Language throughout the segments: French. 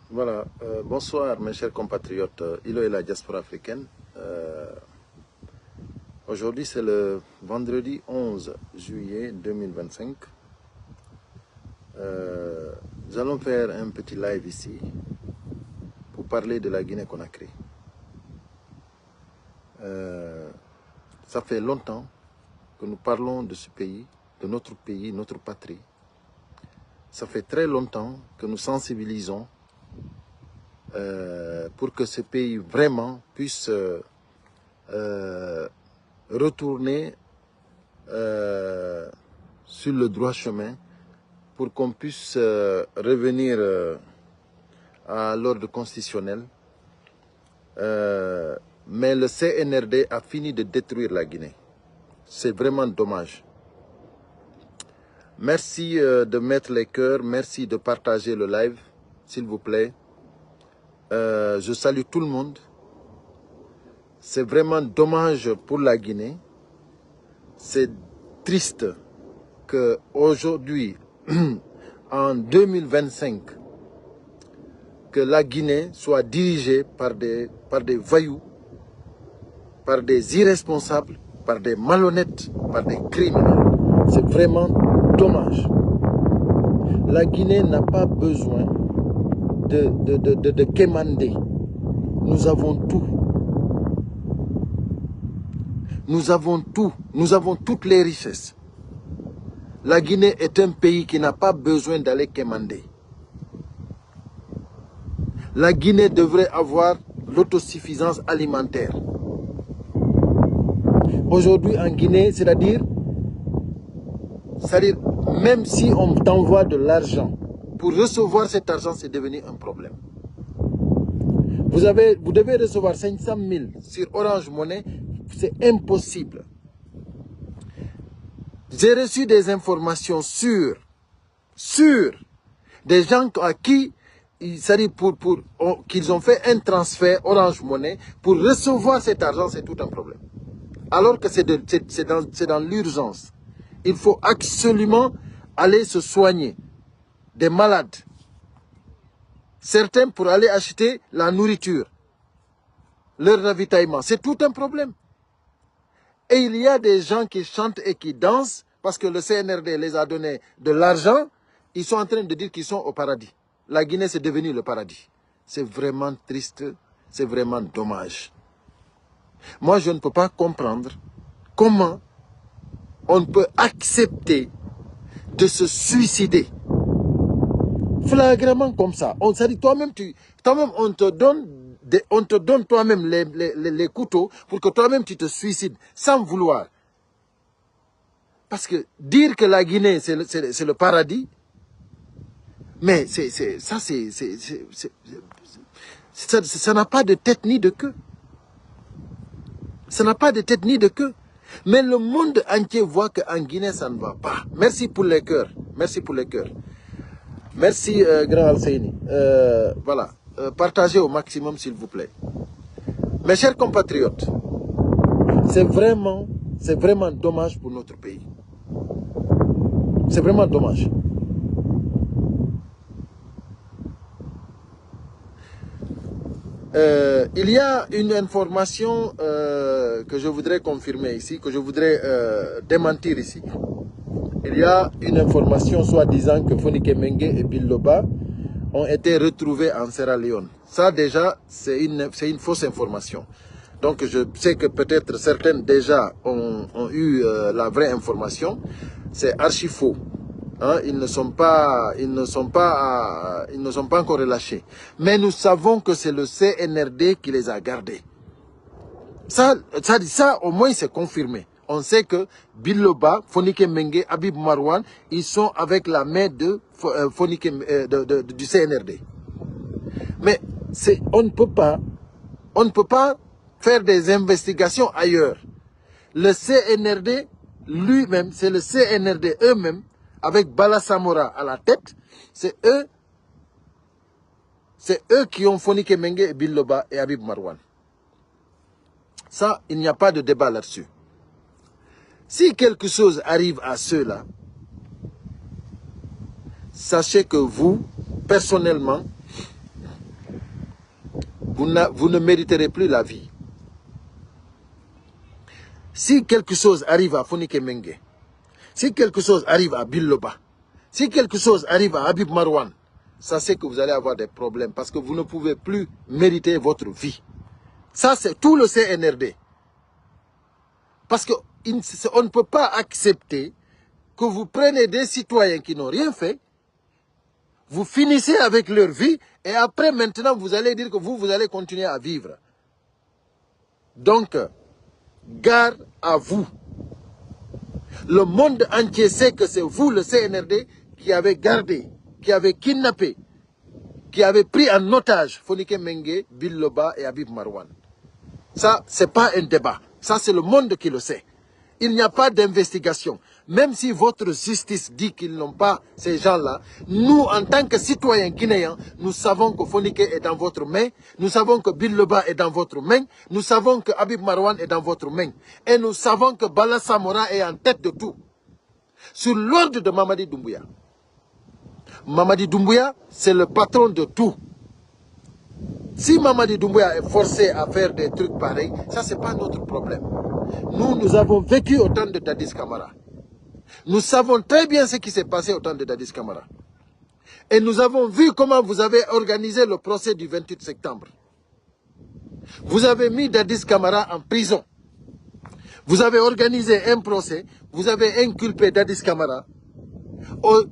Voilà, bonsoir mes chers compatriotes, Ilo et la diaspora africaine. Aujourd'hui c'est le vendredi 11 juillet 2025. Nous allons faire un petit live ici pour parler de la Guinée-Conakry. Ça fait longtemps que nous parlons de ce pays, de notre pays, notre patrie. Ça fait très longtemps que nous sensibilisons pour que ce pays vraiment puisse retourner sur le droit chemin, pour qu'on puisse revenir à l'ordre constitutionnel. Mais le CNRD a fini de détruire la Guinée. C'est vraiment dommage. Merci de mettre les cœurs, merci de partager le live, s'il vous plaît. Je salue tout le monde. C'est vraiment dommage pour la Guinée. C'est triste qu'aujourd'hui, en 2025, que la Guinée soit dirigée par des voyous, par des irresponsables, par des malhonnêtes, par des criminels. C'est vraiment dommage. La Guinée n'a pas besoin de quémander. Nous avons tout. Nous avons tout. Nous avons toutes les richesses. La Guinée est un pays qui n'a pas besoin d'aller quémander. La Guinée devrait avoir l'autosuffisance alimentaire. Aujourd'hui en Guinée, c'est-à-dire, même si on t'envoie de l'argent, pour recevoir cet argent, c'est devenu un problème. Vous devez recevoir 500 000 sur Orange Money, c'est impossible. J'ai reçu des informations sur des gens à qui, c'est-à-dire qu'ils ont fait un transfert Orange Money, pour recevoir cet argent, c'est tout un problème. Alors que c'est dans l'urgence. Il faut absolument aller se soigner. Des malades. Certains pour aller acheter la nourriture. Leur ravitaillement. C'est tout un problème. Et il y a des gens qui chantent et qui dansent parce que le CNRD les a donné de l'argent. Ils sont en train de dire qu'ils sont au paradis. La Guinée, c'est devenu le paradis. C'est vraiment triste. C'est vraiment dommage. Moi, je ne peux pas comprendre comment on peut accepter de se suicider flagramment comme ça. On s'est dit, toi-même, on te donne toi-même les couteaux pour que toi-même tu te suicides sans vouloir. Parce que dire que la Guinée c'est le paradis, mais ça n'a pas de tête ni de queue. Ça n'a pas de tête ni de queue. Mais le monde entier voit qu'en Guinée ça ne va pas. Merci pour les cœurs. Merci pour les cœurs. Merci, Grand Al-Seini. Voilà. Partagez au maximum, s'il vous plaît. Mes chers compatriotes, c'est vraiment dommage pour notre pays. C'est vraiment dommage. Il y a une information que je voudrais confirmer ici, que je voudrais démentir ici. Il y a une information soi-disant que Fonike Mengue et Biloba ont été retrouvés en Sierra Leone. Ça déjà, c'est une fausse information. Donc je sais que peut-être certaines déjà ont eu la vraie information. C'est archi faux. Hein, ils ne sont pas encore relâchés. Mais nous savons que c'est le CNRD qui les a gardés. Ça au moins c'est confirmé. On sait que Biloba, Fonike Mengue, Habib Marwan, ils sont avec la main de du CNRD. Mais on ne peut pas faire des investigations ailleurs. Le CNRD lui-même, c'est le CNRD eux-mêmes, avec Bala Samora à la tête, c'est eux qui ont Fonike Mengue et Biloba et Habib Marwan. Ça, il n'y a pas de débat là-dessus. Si quelque chose arrive à ceux-là, sachez que vous, personnellement, vous ne mériterez plus la vie. Si quelque chose arrive à Fonike Mengue, si quelque chose arrive à Biloba, si quelque chose arrive à Habib Marouane, sachez que vous allez avoir des problèmes parce que vous ne pouvez plus mériter votre vie. Ça, c'est tout le CNRD. Parce qu'on ne peut pas accepter que vous preniez des citoyens qui n'ont rien fait, vous finissez avec leur vie et après, maintenant, vous allez dire que vous allez continuer à vivre. Donc, gare à vous. Le monde entier sait que c'est vous, le CNRD, qui avez gardé, qui avez kidnappé, qui avez pris en otage Fonike Mengue, Biloba et Habib Marouane. Ça, ce n'est pas un débat. Ça, c'est le monde qui le sait. Il n'y a pas d'investigation. Même si votre justice dit qu'ils n'ont pas ces gens-là, nous, en tant que citoyens guinéens, nous savons que Fonike est dans votre main, nous savons que Biloba est dans votre main, nous savons que Habib Marouane est dans votre main. Et nous savons que Bala Samora est en tête de tout. Sur l'ordre de Mamadi Doumbouya. Mamadi Doumbouya, c'est le patron de tout. Si Mamadi Doumbouya est forcé à faire des trucs pareils, ça, ce n'est pas notre problème. Nous avons vécu au temps de Dadis Camara. Nous savons très bien ce qui s'est passé au temps de Dadis Camara. Et nous avons vu comment vous avez organisé le procès du 28 septembre. Vous avez mis Dadis Camara en prison. Vous avez organisé un procès, vous avez inculpé Dadis Camara.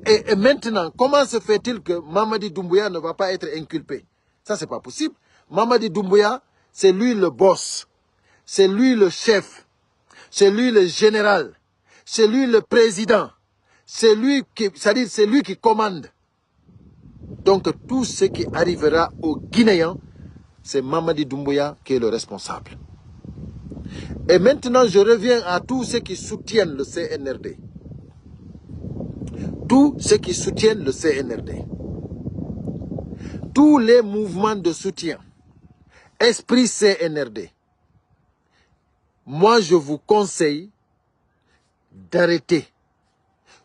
Et maintenant, comment se fait-il que Mamadi Doumbouya ne va pas être inculpé? Ça, c'est pas possible. Mamadi Doumbouya, c'est lui le boss. C'est lui le chef. C'est lui le général. C'est lui le président. C'est lui qui, c'est-à-dire, c'est lui qui commande. Donc, tout ce qui arrivera aux Guinéens, c'est Mamadi Doumbouya qui est le responsable. Et maintenant, je reviens à tous ceux qui soutiennent le CNRD. Tous ceux qui soutiennent le CNRD. Tous les mouvements de soutien. Esprit CNRD. Moi, je vous conseille d'arrêter.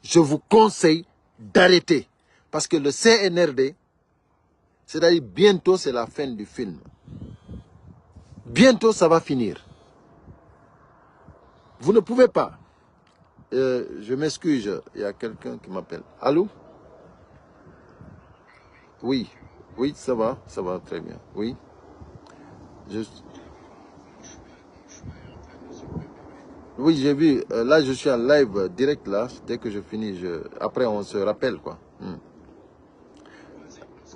Je vous conseille d'arrêter. Parce que le CNRD, c'est-à-dire bientôt, c'est la fin du film. Bientôt, ça va finir. Vous ne pouvez pas. Je m'excuse, il y a quelqu'un qui m'appelle. Allô? Oui. Oui, ça va très bien. Oui. Oui, j'ai vu. Là, je suis en live direct là. Dès que je finis, après on se rappelle quoi.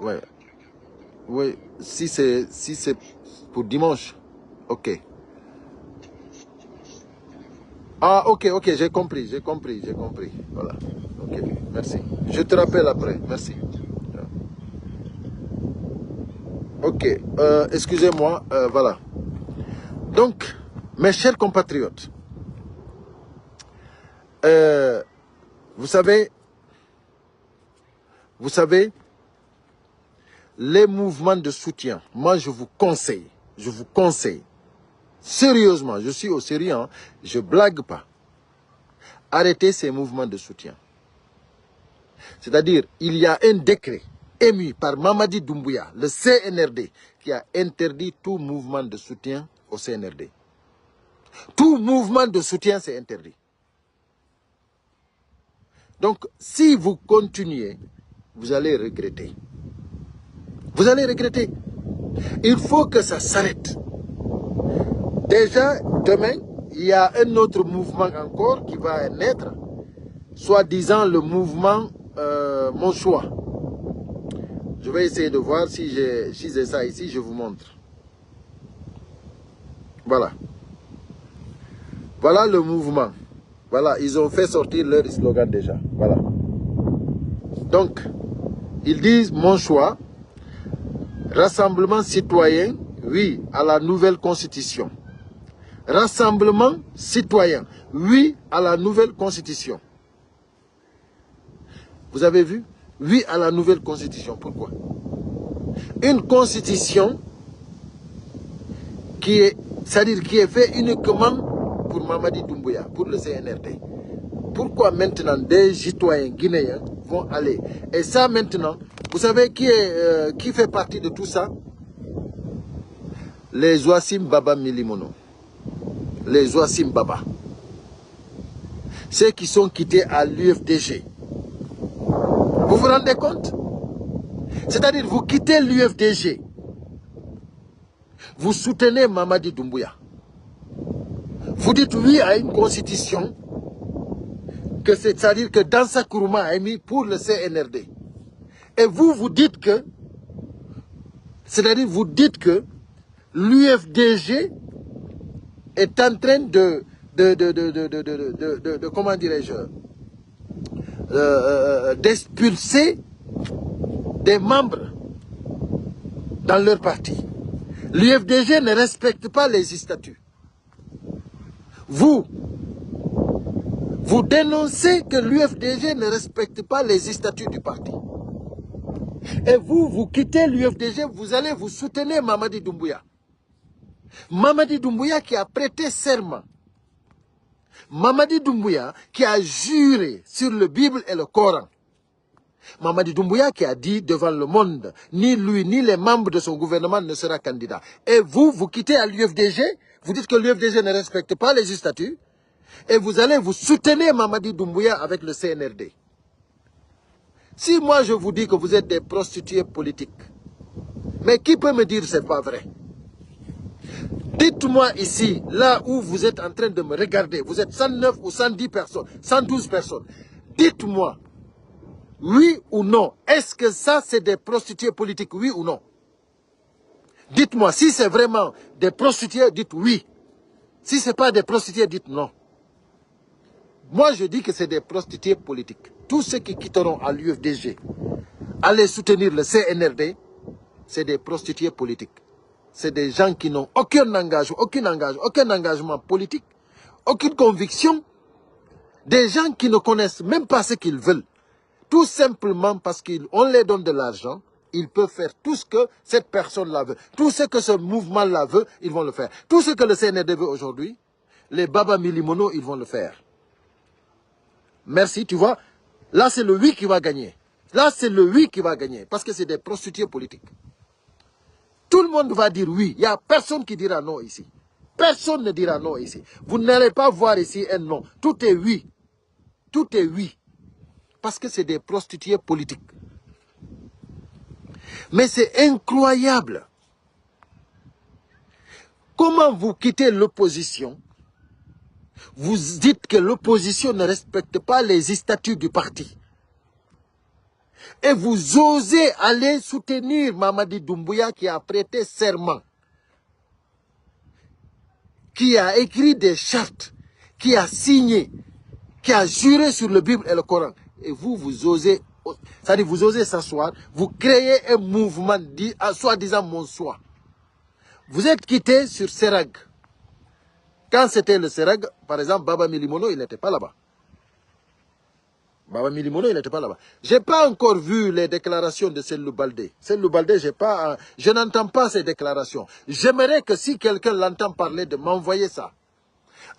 Ouais. Oui. Si c'est pour dimanche. Ok. Ah, ok, j'ai compris. Voilà. Ok, merci. Je te rappelle après. Merci. Ok, excusez-moi. Voilà. Donc, mes chers compatriotes, vous savez, les mouvements de soutien, moi je vous conseille, sérieusement, je suis au sérieux, hein, je blague pas, arrêtez ces mouvements de soutien. C'est-à-dire, il y a un décret émis par Mamadi Doumbouya, le CNRD, qui a interdit tout mouvement de soutien au CNRD. Tout mouvement de soutien, c'est interdit. Donc, si vous continuez, vous allez regretter. Vous allez regretter. Il faut que ça s'arrête. Déjà, demain, il y a un autre mouvement encore qui va naître, soi-disant le mouvement Mon Choix. Je vais essayer de voir si j'ai ça ici, je vous montre. Voilà. Voilà le mouvement. Voilà, ils ont fait sortir leur slogan déjà. Voilà. Donc, ils disent Mon Choix, rassemblement citoyen, oui, à la nouvelle constitution. Rassemblement citoyen, oui, à la nouvelle constitution. Vous avez vu? Oui, à la nouvelle constitution. Pourquoi? Une constitution qui est, c'est-à-dire qui est faite uniquement pour Mamadi Doumbouya, pour le CNRD. Pourquoi maintenant des citoyens guinéens vont aller? Et ça maintenant, vous savez qui fait partie de tout ça? Les Ouassim Baba Milimono, les Ouassim Baba, ceux qui sont quittés à l'UFDG, vous vous rendez compte? C'est-à-dire, vous quittez l'UFDG, vous soutenez Mamadi Doumbouya, vous dites oui à une constitution, que c'est-à-dire que Dansa Kourouma a émis pour le CNRD. Et vous, vous dites que, c'est-à-dire, vous dites que l'UFDG est en train comment dirais-je, d'expulser des membres dans leur parti. L'UFDG ne respecte pas les statuts. Vous dénoncez que l'UFDG ne respecte pas les statuts du parti. Et vous quittez l'UFDG, vous allez vous soutenir Mamadi Doumbouya. Mamadi Doumbouya qui a prêté serment. Mamadi Doumbouya qui a juré sur le Bible et le Coran. Mamadi Doumbouya qui a dit devant le monde, ni lui ni les membres de son gouvernement ne sera candidat. Et vous quittez à l'UFDG, vous dites que l'UFDG ne respecte pas les statuts, et vous allez vous soutenir Mamadi Doumbouya avec le CNRD. Si moi je vous dis que vous êtes des prostituées politiques, mais qui peut me dire que ce n'est pas vrai? Dites-moi ici, là où vous êtes en train de me regarder, vous êtes 109 ou 110 personnes, 112 personnes. Dites-moi, oui ou non, est-ce que ça c'est des prostituées politiques, oui ou non? Dites-moi, si c'est vraiment des prostituées, dites oui. Si ce n'est pas des prostituées, dites non. Moi je dis que c'est des prostituées politiques. Tous ceux qui quitteront à l'UFDG, aller soutenir le CNRD, c'est des prostituées politiques. C'est des gens qui n'ont aucun engagement politique, aucune conviction. Des gens qui ne connaissent même pas ce qu'ils veulent. Tout simplement parce qu'on les donne de l'argent, ils peuvent faire tout ce que cette personne-là veut. Tout ce que ce mouvement-là veut, ils vont le faire. Tout ce que le CNRD veut aujourd'hui, les Baba Milimono, ils vont le faire. Merci, tu vois. Là, c'est le oui qui va gagner. Là, c'est le oui qui va gagner. Parce que c'est des prostituées politiques. Tout le monde va dire oui. Il n'y a personne qui dira non ici. Personne ne dira non ici. Vous n'allez pas voir ici un non. Tout est oui. Tout est oui. Parce que c'est des prostituées politiques. Mais c'est incroyable. Comment vous quittez l'opposition? Vous dites que l'opposition ne respecte pas les statuts du parti. Et vous osez aller soutenir Mamadi Doumbouya qui a prêté serment, qui a écrit des chartes, qui a signé, qui a juré sur le Bible et le Coran. Et vous osez, c'est-à-dire vous osez s'asseoir, vous créez un mouvement, soi-disant mon soi. Vous êtes quitté sur Serag. Quand c'était le Serag, par exemple, Baba Milimono, il n'était pas là-bas. Baba Milimono, il n'était pas là-bas. Je n'ai pas encore vu les déclarations de Sellou Baldé. Sellou Baldé, je n'entends pas ces déclarations. J'aimerais que si quelqu'un l'entend parler, de m'envoyer ça.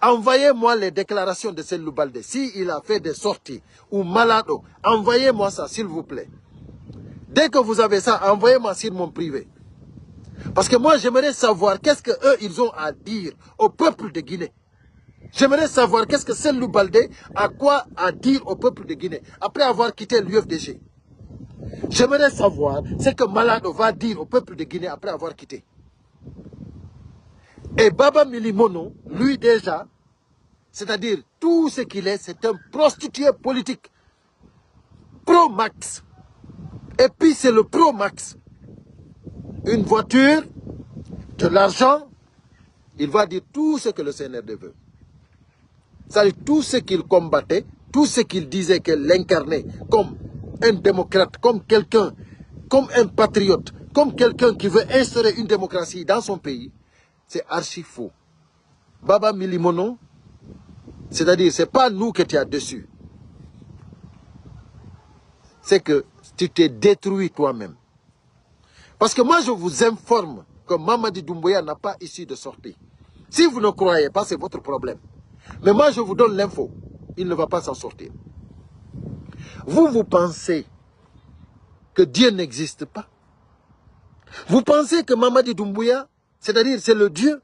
Envoyez-moi les déclarations de Sellou Baldé. S'il a fait des sorties ou malado, envoyez-moi ça, s'il vous plaît. Dès que vous avez ça, envoyez-moi sur mon privé. Parce que moi, j'aimerais savoir qu'est-ce qu'eux, ils ont à dire au peuple de Guinée. J'aimerais savoir qu'est-ce que Sellou Baldé a quoi à dire au peuple de Guinée après avoir quitté l'UFDG. J'aimerais savoir ce que Malado va dire au peuple de Guinée après avoir quitté. Et Baba Milimono, lui déjà, c'est-à-dire tout ce qu'il est, c'est un prostitué politique. Pro-max. Et puis c'est le pro-max. Une voiture, de l'argent, il va dire tout ce que le CNRD veut. C'est-à-dire tout ce qu'il combattait, tout ce qu'il disait qu'elle incarnait comme un démocrate, comme quelqu'un, comme un patriote, comme quelqu'un qui veut instaurer une démocratie dans son pays, c'est archi faux. Baba Milimono, c'est-à-dire c'est pas nous que tu as dessus. C'est que tu t'es détruit toi-même. Parce que moi je vous informe que Mamadi Doumbouya n'a pas issue de sortie. Si vous ne croyez pas, c'est votre problème. Mais moi je vous donne l'info. Il ne va pas s'en sortir. Vous pensez que Dieu n'existe pas? Vous pensez que Mamadi Doumbouya, C'est-à-dire, c'est le Dieu.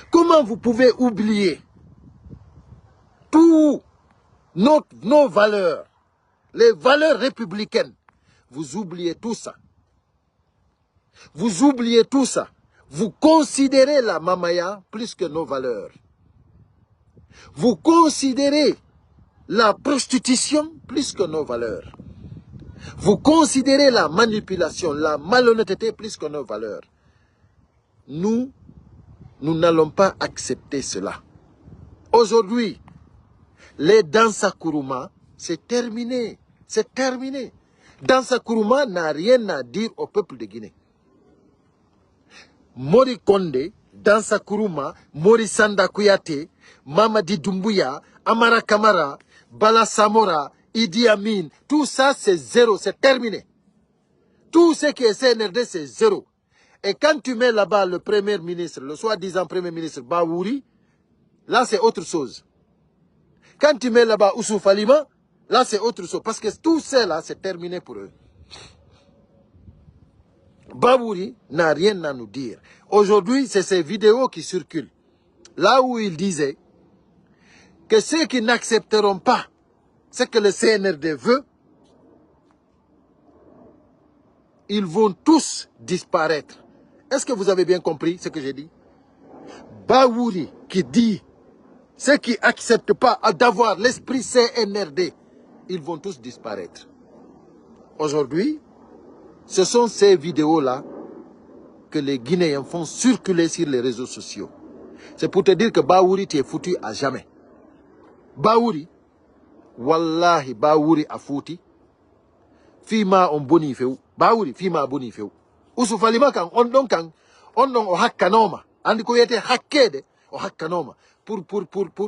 Comment vous pouvez oublier tous nos valeurs, les valeurs républicaines? Vous oubliez tout ça. Vous oubliez tout ça. Vous considérez la mamaya plus que nos valeurs. Vous considérez la prostitution plus que nos valeurs. Vous considérez la manipulation, la malhonnêteté plus que nos valeurs. Nous n'allons pas accepter cela. Aujourd'hui, les Dansa Kourouma, c'est terminé. C'est terminé. Dansa Kourouma n'a rien à dire au peuple de Guinée. Mori Konde, Dansa Kourouma, Mori Sanda Kouyaté, Mamadi Doumbouya, Amara Kamara, Bala Samora, Idi Amin, tout ça c'est zéro, c'est terminé. Tout ce qui est CNRD c'est zéro. Et quand tu mets là-bas le premier ministre, le soi-disant premier ministre Bawouri, là c'est autre chose. Quand tu mets là-bas Ousou Falima, là c'est autre chose. Parce que tout ça là c'est terminé pour eux. Bawouri n'a rien à nous dire. Aujourd'hui, c'est ces vidéos qui circulent. Là où il disait que ceux qui n'accepteront pas ce que le CNRD veut, ils vont tous disparaître. Est-ce que vous avez bien compris ce que j'ai dit? Bawouri qui dit ceux qui n'acceptent pas d'avoir l'esprit CNRD, ils vont tous disparaître. Aujourd'hui, ce sont ces vidéos-là que les Guinéens font circuler sur les réseaux sociaux. C'est pour te dire que Bawouri, tu es foutu à jamais. Bawouri, wallahi, Bawouri a foutu. Fima on boni feu. Bawouri, fima boni feu. Ousou Falima kan, on don o hakkanoma. Andi ko yete hakkede, o hakkanoma. Pour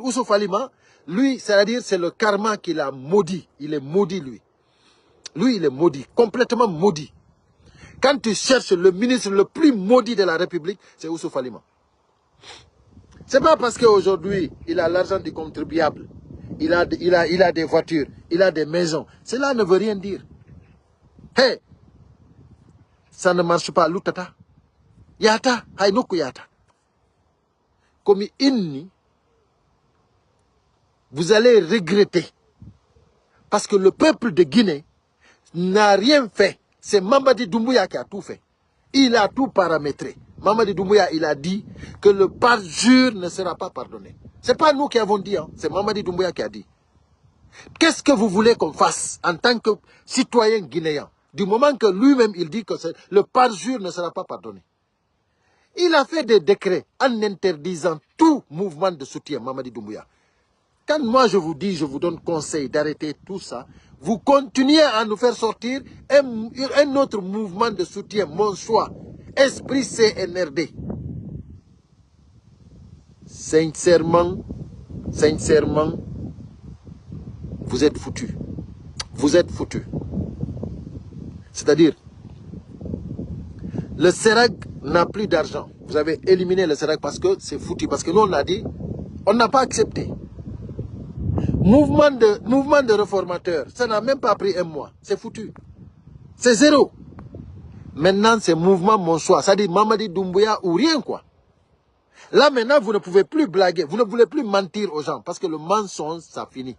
Ousou Falima, lui, c'est-à-dire, c'est le karma qui l'a maudit. Il est maudit, lui. Lui, il est maudit, complètement maudit. Quand tu cherches le ministre le plus maudit de la République, c'est Ousou Falima. Ce n'est pas parce qu'aujourd'hui, il a l'argent du contribuable, il a des voitures, il a des maisons. Cela ne veut rien dire. Hey, ça ne marche pas, l'outata. Yata, hainoku yata. Comme inni, vous allez regretter. Parce que le peuple de Guinée n'a rien fait. C'est Mamadi Doumbouya qui a tout fait. Il a tout paramétré. Mamadi Doumbouya, il a dit que le parjure ne sera pas pardonné. Ce n'est pas nous qui avons dit, hein. C'est Mamadi Doumbouya qui a dit. Qu'est-ce que vous voulez qu'on fasse en tant que citoyen guinéen? Du moment que lui-même, il dit que le parjure ne sera pas pardonné. Il a fait des décrets en interdisant tout mouvement de soutien, Mamadi Doumbouya. Quand moi je vous dis, je vous donne conseil d'arrêter tout ça, vous continuez à nous faire sortir un autre mouvement de soutien, mon choix, Esprit CNRD. Sincèrement, vous êtes foutus. Vous êtes foutus. C'est-à-dire, le CERAG n'a plus d'argent. Vous avez éliminé le CERAG parce que c'est foutu. Parce que nous, on a dit, on n'a pas accepté. Mouvement de réformateurs, ça n'a même pas pris un mois. C'est foutu. C'est zéro. Maintenant, c'est mouvement mon choix. Ça dit Mamadi Doumbouya ou rien, quoi. Là, maintenant, vous ne pouvez plus blaguer. Vous ne voulez plus mentir aux gens. Parce que le mensonge, ça finit.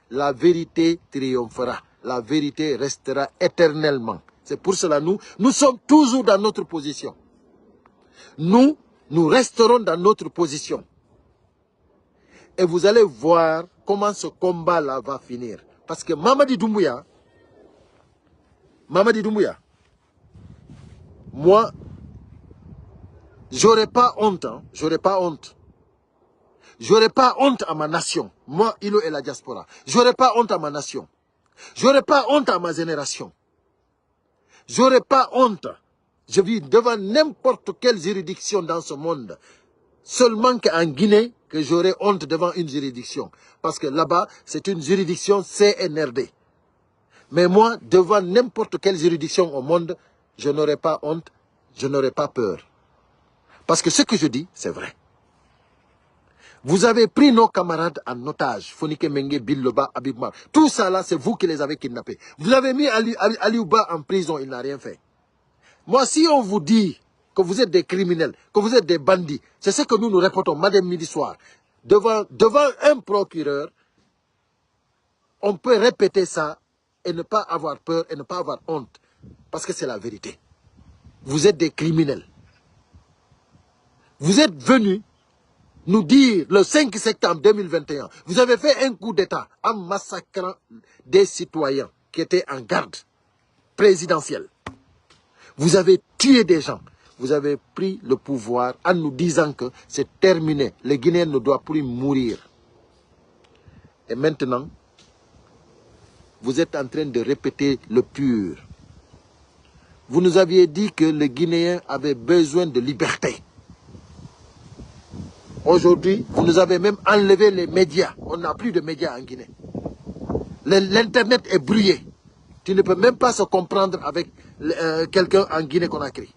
La vérité triomphera. La vérité restera éternellement. C'est pour cela, nous sommes toujours dans notre position. Nous resterons dans notre position. Et vous allez voir comment ce combat-là va finir. Parce que Mamadi Doumbouya, moi, j'aurais pas honte. Hein, j'aurais pas honte. J'aurais pas honte à ma nation. Moi, Ilo et la diaspora. J'aurais pas honte à ma nation. J'aurais pas honte à ma génération. J'aurais pas honte. Je vis devant n'importe quelle juridiction dans ce monde. Seulement qu'en Guinée, que j'aurais honte devant une juridiction. Parce que là-bas, c'est une juridiction CNRD. Mais moi, devant n'importe quelle juridiction au monde, je n'aurais pas honte, je n'aurais pas peur. Parce que ce que je dis, c'est vrai. Vous avez pris nos camarades en otage. Fonike Menge, Biloba, Abibmar. Tout ça là, c'est vous qui les avez kidnappés. Vous avez mis Aliouba en prison, il n'a rien fait. Moi, si on vous dit que vous êtes des criminels, que vous êtes des bandits. C'est ce que nous nous répétons matin, midi, soir. Devant un procureur, on peut répéter ça et ne pas avoir peur et ne pas avoir honte. Parce que c'est la vérité. Vous êtes des criminels. Vous êtes venus nous dire le 5 septembre 2021, vous avez fait un coup d'État en massacrant des citoyens qui étaient en garde présidentielle. Vous avez tué des gens. Vous avez pris le pouvoir en nous disant que c'est terminé. Les Guinéens ne doivent plus mourir. Et maintenant, vous êtes en train de répéter le pur. Vous nous aviez dit que les Guinéens avaient besoin de liberté. Aujourd'hui, vous nous avez même enlevé les médias. On n'a plus de médias en Guinée. L'Internet est brouillé. Tu ne peux même pas se comprendre avec quelqu'un en Guinée-Conakry.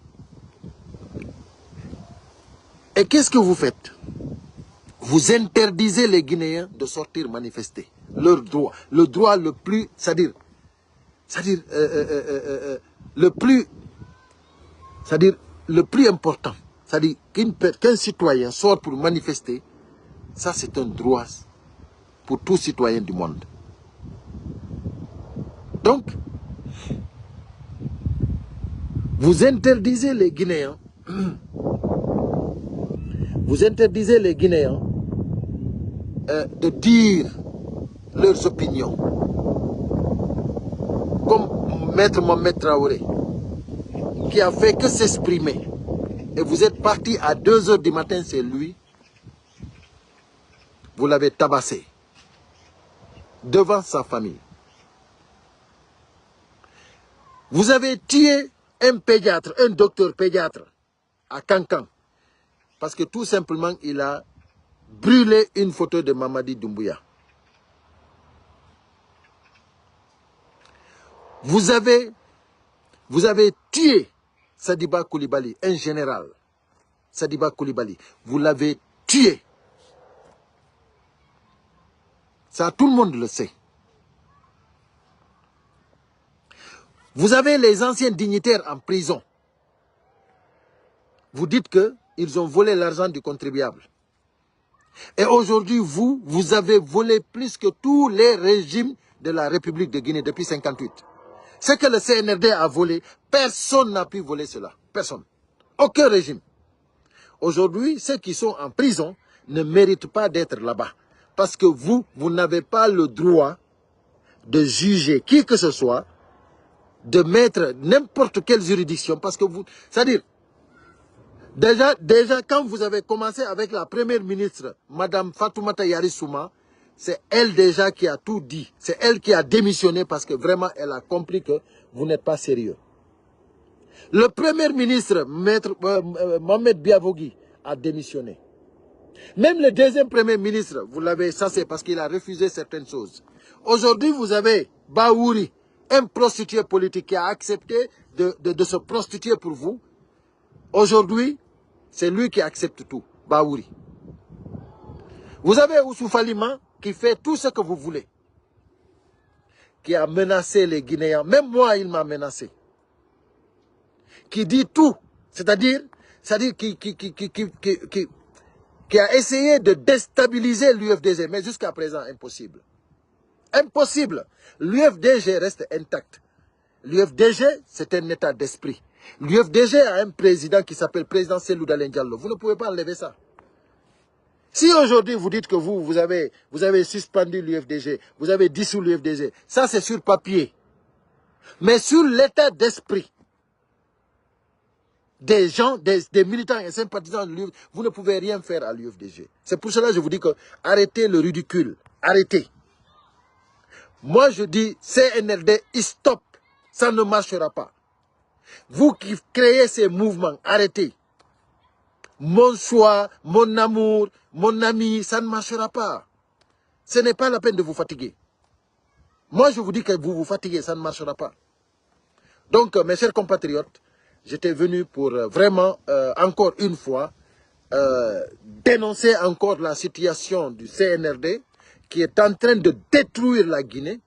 Et qu'est-ce que vous faites? Vous interdisez les Guinéens de sortir manifester. Leur droit. Le droit le plus... C'est-à-dire le plus important. C'est-à-dire qu'un citoyen sorte pour manifester, ça c'est un droit pour tout citoyen du monde. Donc, vous interdisez les Guinéens, de dire leurs opinions. Comme Maître Mohamed Traoré, qui a fait que s'exprimer. Et vous êtes parti à 2 h du matin, c'est lui. Vous l'avez tabassé. Devant sa famille. Vous avez tué un pédiatre, un docteur pédiatre à Kankan. Parce que tout simplement, il a brûlé une photo de Mamadi Doumbouya. Vous avez tué Sadiba Koulibaly, un général. Sadiba Koulibaly, vous l'avez tué. Ça, tout le monde le sait. Vous avez les anciens dignitaires en prison. Vous dites qu'ils ont volé l'argent du contribuable. Et aujourd'hui, vous avez volé plus que tous les régimes de la République de Guinée depuis 1958. Ce que le CNRD a volé, personne n'a pu voler cela. Personne. Aucun régime. Aujourd'hui, ceux qui sont en prison ne méritent pas d'être là-bas. Parce que vous n'avez pas le droit de juger qui que ce soit, de mettre n'importe quelle juridiction. Parce que vous... C'est-à-dire, déjà, quand vous avez commencé avec la première ministre, Madame Fatoumata Yarissouma, c'est elle déjà qui a tout dit. C'est elle qui a démissionné parce que vraiment, elle a compris que vous n'êtes pas sérieux. Le premier ministre, Maître Mohamed Biavogui, a démissionné. Même le deuxième premier ministre, vous l'avez chassé parce qu'il a refusé certaines choses. Aujourd'hui, vous avez Baouri, un prostitué politique qui a accepté de se prostituer pour vous. Aujourd'hui, c'est lui qui accepte tout, Baouri. Vous avez Oussouf Alima qui fait tout ce que vous voulez. Qui a menacé les Guinéens. Même moi, il m'a menacé. Qui dit tout. C'est-à-dire qui a essayé de déstabiliser l'UFDG. Mais jusqu'à présent, impossible. Impossible. L'UFDG reste intact. L'UFDG, c'est un état d'esprit. L'UFDG a un président qui s'appelle président Cellou Dalein Diallo. Vous ne pouvez pas enlever ça. Si aujourd'hui vous dites que vous avez suspendu l'UFDG, vous avez dissous l'UFDG, ça c'est sur papier. Mais sur l'état d'esprit des gens, des militants et sympathisants de l'UFDG, vous ne pouvez rien faire à l'UFDG. C'est pour cela que je vous dis que arrêtez le ridicule. Arrêtez. Moi je dis CNRD, stop. Ça ne marchera pas. Vous qui créez ces mouvements, arrêtez. Mon choix, mon amour, mon ami, ça ne marchera pas. Ce n'est pas la peine de vous fatiguer. Moi, je vous dis que vous vous fatiguez, ça ne marchera pas. Donc, mes chers compatriotes, j'étais venu pour vraiment, encore une fois, dénoncer encore la situation du CNRD qui est en train de détruire la Guinée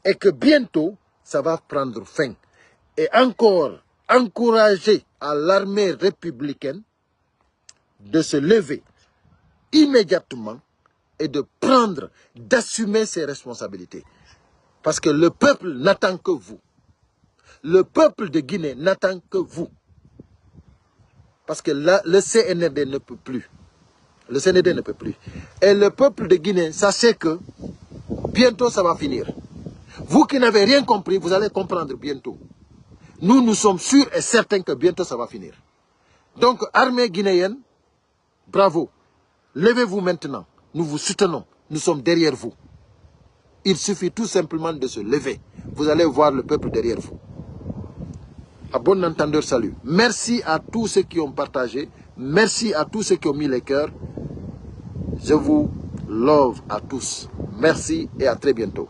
et que bientôt, ça va prendre fin. Et encore, encourager à l'armée républicaine de se lever immédiatement et de prendre, d'assumer ses responsabilités. Parce que le peuple n'attend que vous. Le peuple de Guinée n'attend que vous. Parce que là, le CNRD ne peut plus. Le CNRD ne peut plus. Et le peuple de Guinée, sachez que bientôt ça va finir. Vous qui n'avez rien compris, vous allez comprendre bientôt. Nous sommes sûrs et certains que bientôt ça va finir. Donc, armée guinéenne, bravo. Levez-vous maintenant. Nous vous soutenons. Nous sommes derrière vous. Il suffit tout simplement de se lever. Vous allez voir le peuple derrière vous. À bon entendeur, salut. Merci à tous ceux qui ont partagé. Merci à tous ceux qui ont mis les cœurs. Je vous love à tous. Merci et à très bientôt.